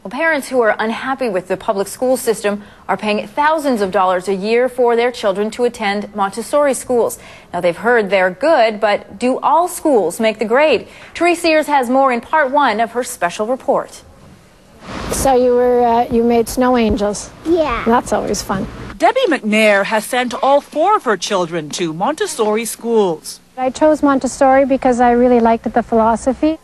Well, parents who are unhappy with the public school system are paying thousands of dollars a year for their children to attend Montessori schools. Now, they've heard they're good, but do all schools make the grade? Therese Sears has more in part one of her special report. So you made snow angels? Yeah. That's always fun. Debbie McNair has sent all 4 of her children to Montessori schools. I chose Montessori because I really liked the philosophy.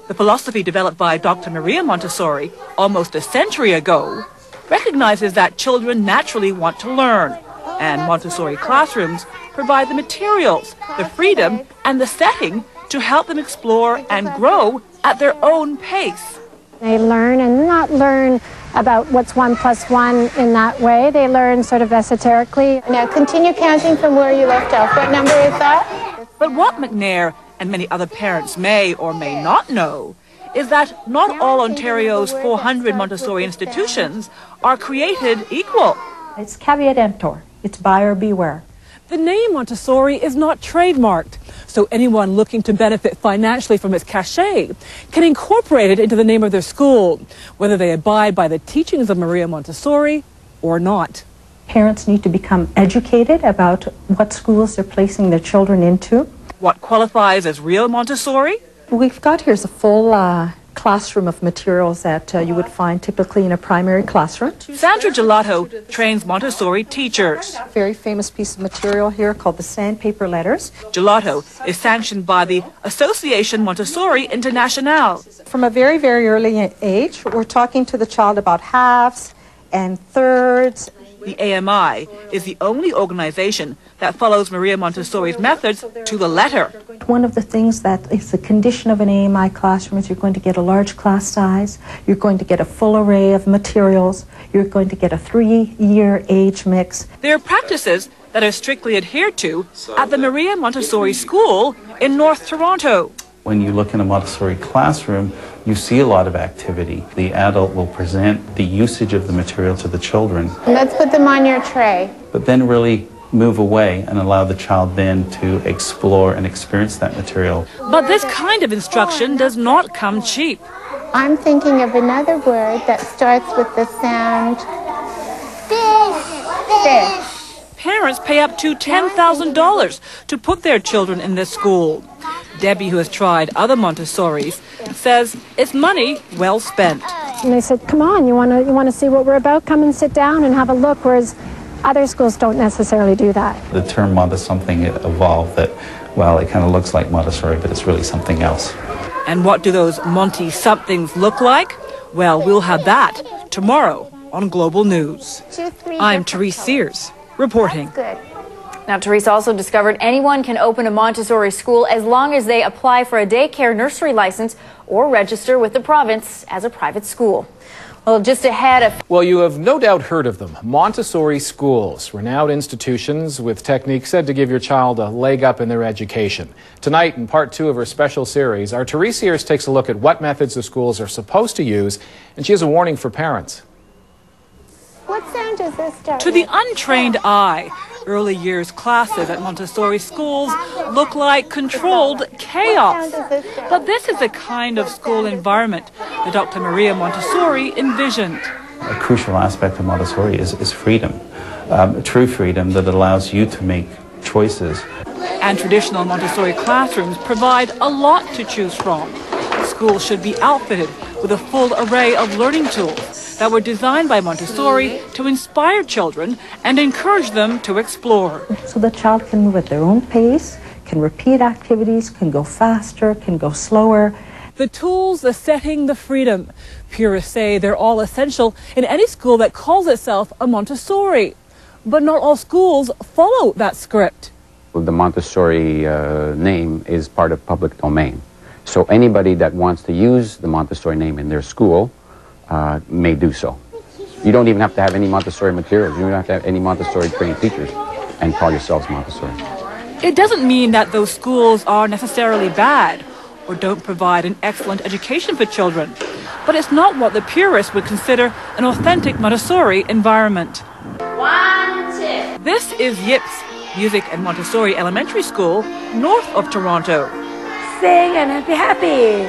The philosophy developed by Dr. Maria Montessori almost a century ago recognizes that children naturally want to learn, and Montessori classrooms provide the materials, the freedom, and the setting to help them explore and grow at their own pace. They learn and not learn about what's 1 + 1 in that way. They learn sort of esoterically. Now continue counting from where you left off. What number is that? But what McNair and many other parents may or may not know is that not all Ontario's 400 Montessori institutions are created equal. It's caveat emptor. It's buyer beware. The name Montessori is not trademarked, so anyone looking to benefit financially from its cachet can incorporate it into the name of their school, whether they abide by the teachings of Maria Montessori or not. Parents need to become educated about what schools they're placing their children into. What qualifies as real Montessori? We've got here's a full classroom of materials that you would find typically in a primary classroom. Sandra Girlato trains Montessori teachers. Very famous piece of material here called the sandpaper letters. Girlato is sanctioned by the Association Montessori Internationale. From a very, very early age, we're talking to the child about halves and thirds. The AMI is the only organization that follows Maria Montessori's methods to the letter. One of the things that is the condition of an AMI classroom is you're going to get a large class size, you're going to get a full array of materials, you're going to get a 3-year age mix. There are practices that are strictly adhered to at the Maria Montessori School in North Toronto. When you look in a Montessori classroom, you see a lot of activity. The adult will present the usage of the material to the children. Let's put them on your tray. But then really move away and allow the child then to explore and experience that material. But this kind of instruction does not come cheap. I'm thinking of another word that starts with the sound fish. Parents pay up to $10,000 to put their children in this school. Debbie, who has tried other Montessoris, says it's money well spent. And they said, come on, you want to see what we're about? Come and sit down and have a look, whereas other schools don't necessarily do that. The term Monte-something evolved that, well, it kind of looks like Montessori, but it's really something else. And what do those Monte-somethings look like? Well, we'll have that tomorrow on Global News. I'm Therese Sears, reporting. Good. Now, Therese also discovered anyone can open a Montessori school as long as they apply for a daycare nursery license or register with the province as a private school. Well, just ahead of... Well, you have no doubt heard of them. Montessori schools, renowned institutions with techniques said to give your child a leg up in their education. Tonight, in part 2 of her special series, our Therese Sears takes a look at what methods the schools are supposed to use, and she has a warning for parents. What sound does this start To the untrained eye, early years classes at Montessori schools look like controlled chaos. But this is the kind of school environment that Dr. Maria Montessori envisioned. A crucial aspect of Montessori is freedom, true freedom that allows you to make choices. And traditional Montessori classrooms provide a lot to choose from. Schools should be outfitted with a full array of learning tools that were designed by Montessori to inspire children and encourage them to explore. So the child can move at their own pace, can repeat activities, can go faster, can go slower. The tools, the setting, the freedom. Purists say they're all essential in any school that calls itself a Montessori. But not all schools follow that script. The Montessori name is part of public domain. So anybody that wants to use the Montessori name in their school may do so. You don't even have to have any Montessori materials. You don't have to have any Montessori trained teachers and call yourselves Montessori. It doesn't mean that those schools are necessarily bad or don't provide an excellent education for children. But it's not what the purists would consider an authentic Montessori environment. 1, 2. This is Yips Music and Montessori Elementary School, north of Toronto. Sing and be happy.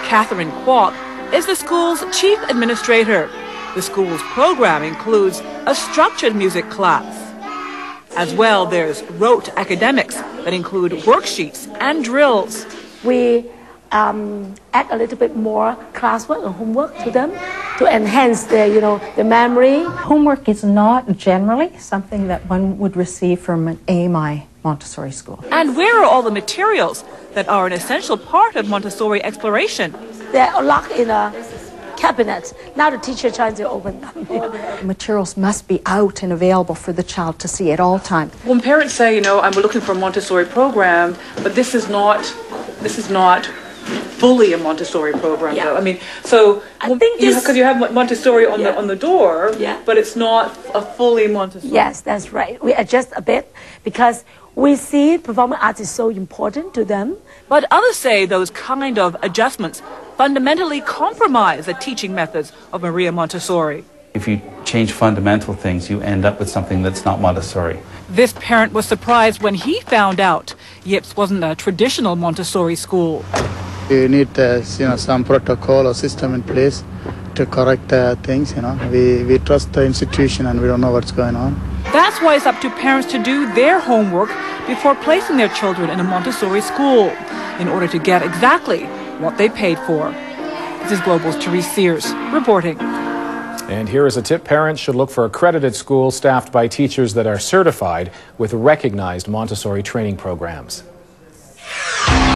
Catherine Kwok is the school's chief administrator. The school's program includes a structured music class. As well, there's rote academics that include worksheets and drills. We add a little bit more classwork and homework to them to enhance their, the memory. Homework is not generally something that one would receive from an AMI Montessori school. And where are all the materials that are an essential part of Montessori exploration? They're locked in a cabinet. Now the teacher trying to open them. Materials must be out and available for the child to see at all times. When parents say, I'm looking for a Montessori program, but this is not fully a Montessori program, though. I mean, so because you have Montessori on the door, but it's not a fully Montessori. Yes, that's right. We adjust a bit because we see performing arts is so important to them. But others say those kind of adjustments fundamentally compromise the teaching methods of Maria Montessori. If you change fundamental things, you end up with something that's not Montessori. This parent was surprised when he found out Yips wasn't a traditional Montessori school. You need some protocol or system in place to correct things. We trust the institution and we don't know what's going on. That's why it's up to parents to do their homework before placing their children in a Montessori school in order to get exactly what they paid for. This is Global's Therese Sears reporting. And here is a tip: parents should look for accredited schools staffed by teachers that are certified with recognized Montessori training programs.